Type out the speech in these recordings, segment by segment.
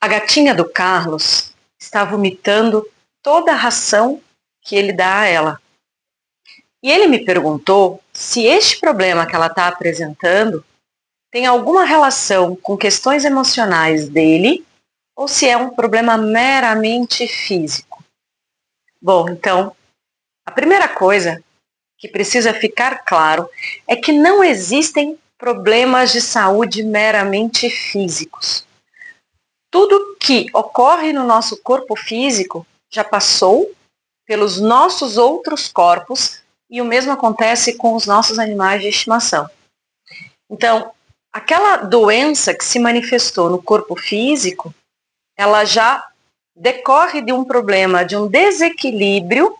A gatinha do Carlos está vomitando toda a ração que ele dá a ela. E ele me perguntou se este problema que ela está apresentando tem alguma relação com questões emocionais dele ou se é um problema meramente físico. Bom, então, a primeira coisa que precisa ficar claro é que não existem problemas de saúde meramente físicos. Tudo que ocorre no nosso corpo físico já passou pelos nossos outros corpos e o mesmo acontece com os nossos animais de estimação. Então, aquela doença que se manifestou no corpo físico, ela já decorre de um problema, de um desequilíbrio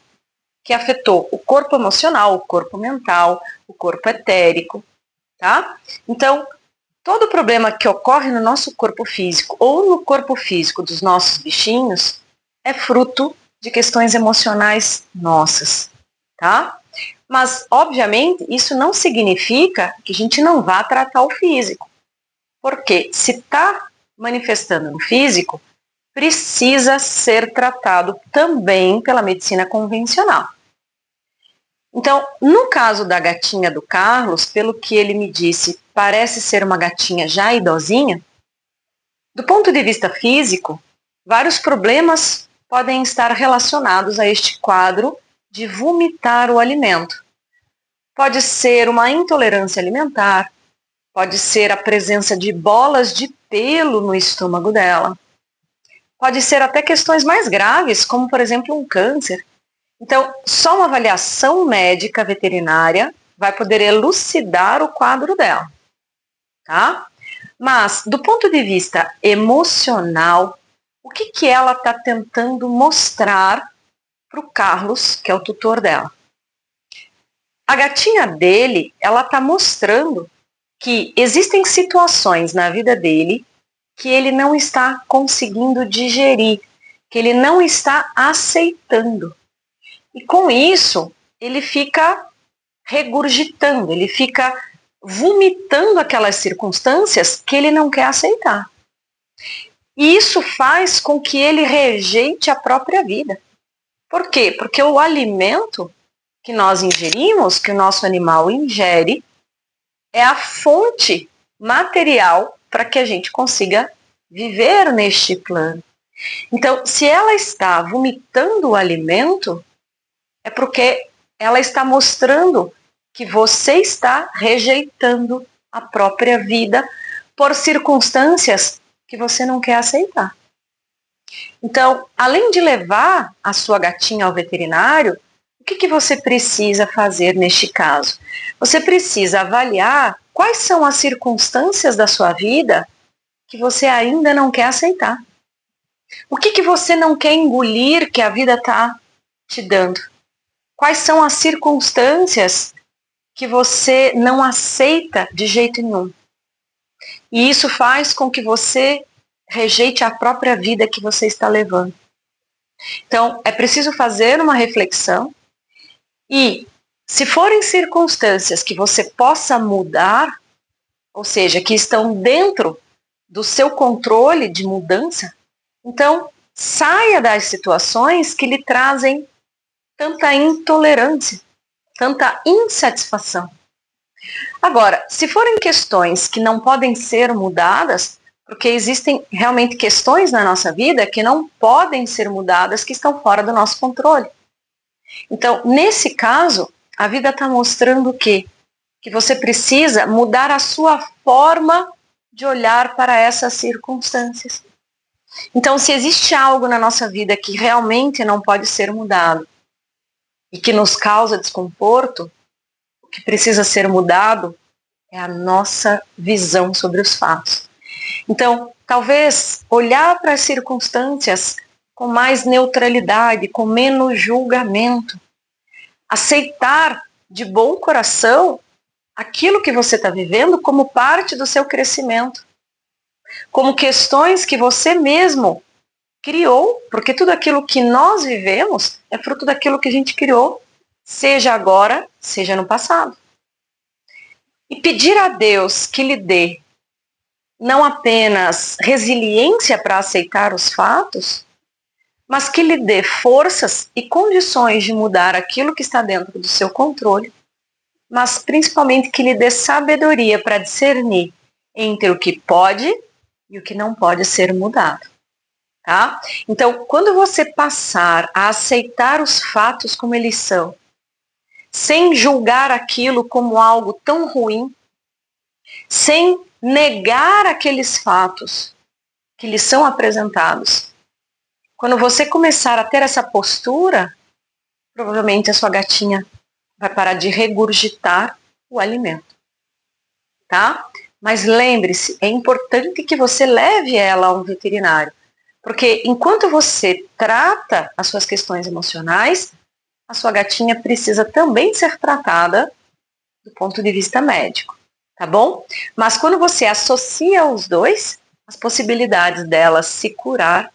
que afetou o corpo emocional, o corpo mental, o corpo etérico, tá? Então, todo problema que ocorre no nosso corpo físico ou no corpo físico dos nossos bichinhos é fruto de questões emocionais nossas, tá? Mas, obviamente, isso não significa que a gente não vá tratar o físico. Porque se está manifestando no físico, precisa ser tratado também pela medicina convencional. Então, no caso da gatinha do Carlos, pelo que ele me disse, parece ser uma gatinha já idosinha. Do ponto de vista físico, vários problemas podem estar relacionados a este quadro de vomitar o alimento. Pode ser uma intolerância alimentar, pode ser a presença de bolas de pelo no estômago dela, pode ser até questões mais graves, como por exemplo um câncer. Então, só uma avaliação médica veterinária vai poder elucidar o quadro dela, tá? Mas, do ponto de vista emocional, o que ela está tentando mostrar para o Carlos, que é o tutor dela? A gatinha dele, ela está mostrando que existem situações na vida dele que ele não está conseguindo digerir, que ele não está aceitando. E com isso, ele fica regurgitando, ele fica vomitando aquelas circunstâncias que ele não quer aceitar. E isso faz com que ele rejeite a própria vida. Por quê? Porque o alimento que nós ingerimos, que o nosso animal ingere, é a fonte material para que a gente consiga viver neste plano. Então, se ela está vomitando o alimento, é porque ela está mostrando que você está rejeitando a própria vida por circunstâncias que você não quer aceitar. Então, além de levar a sua gatinha ao veterinário, o que você precisa fazer neste caso? Você precisa avaliar quais são as circunstâncias da sua vida que você ainda não quer aceitar. O que você não quer engolir que a vida está te dando? Quais são as circunstâncias que você não aceita de jeito nenhum? E isso faz com que você rejeite a própria vida que você está levando. Então, é preciso fazer uma reflexão e, se forem circunstâncias que você possa mudar, ou seja, que estão dentro do seu controle de mudança, então saia das situações que lhe trazem tanta intolerância, tanta insatisfação. Agora, se forem questões que não podem ser mudadas, porque existem realmente questões na nossa vida que não podem ser mudadas, que estão fora do nosso controle. Então, nesse caso, a vida está mostrando o quê? Que você precisa mudar a sua forma de olhar para essas circunstâncias. Então, se existe algo na nossa vida que realmente não pode ser mudado e que nos causa desconforto, o que precisa ser mudado é a nossa visão sobre os fatos. Então, talvez olhar para as circunstâncias com mais neutralidade, com menos julgamento. Aceitar de bom coração aquilo que você está vivendo como parte do seu crescimento. Como questões que você mesmo criou, porque tudo aquilo que nós vivemos é fruto daquilo que a gente criou, seja agora, seja no passado. E pedir a Deus que lhe dê não apenas resiliência para aceitar os fatos, mas que lhe dê forças e condições de mudar aquilo que está dentro do seu controle, mas principalmente que lhe dê sabedoria para discernir entre o que pode e o que não pode ser mudado. Tá? Então, quando você passar a aceitar os fatos como eles são, sem julgar aquilo como algo tão ruim, sem negar aqueles fatos que lhe são apresentados, quando você começar a ter essa postura, provavelmente a sua gatinha vai parar de regurgitar o alimento, tá? Mas lembre-se, é importante que você leve ela a um veterinário, porque enquanto você trata as suas questões emocionais, a sua gatinha precisa também ser tratada do ponto de vista médico, tá bom? Mas quando você associa os dois, as possibilidades dela se curar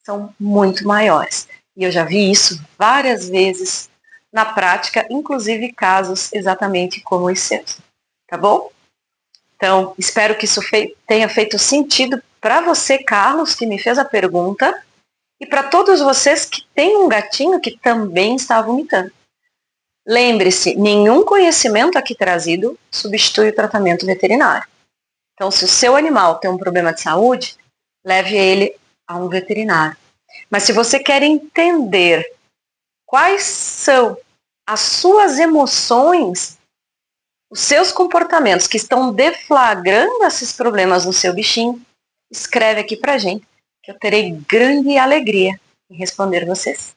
são muito maiores. E eu já vi isso várias vezes na prática, inclusive casos exatamente como os seus, tá bom? Então, espero que isso tenha feito sentido para você, Carlos, que me fez a pergunta, e para todos vocês que têm um gatinho que também está vomitando. Lembre-se, nenhum conhecimento aqui trazido substitui o tratamento veterinário. Então, se o seu animal tem um problema de saúde, leve ele a um veterinário. Mas se você quer entender quais são as suas emoções, os seus comportamentos que estão deflagrando esses problemas no seu bichinho, escreve aqui pra gente, que eu terei grande alegria em responder vocês.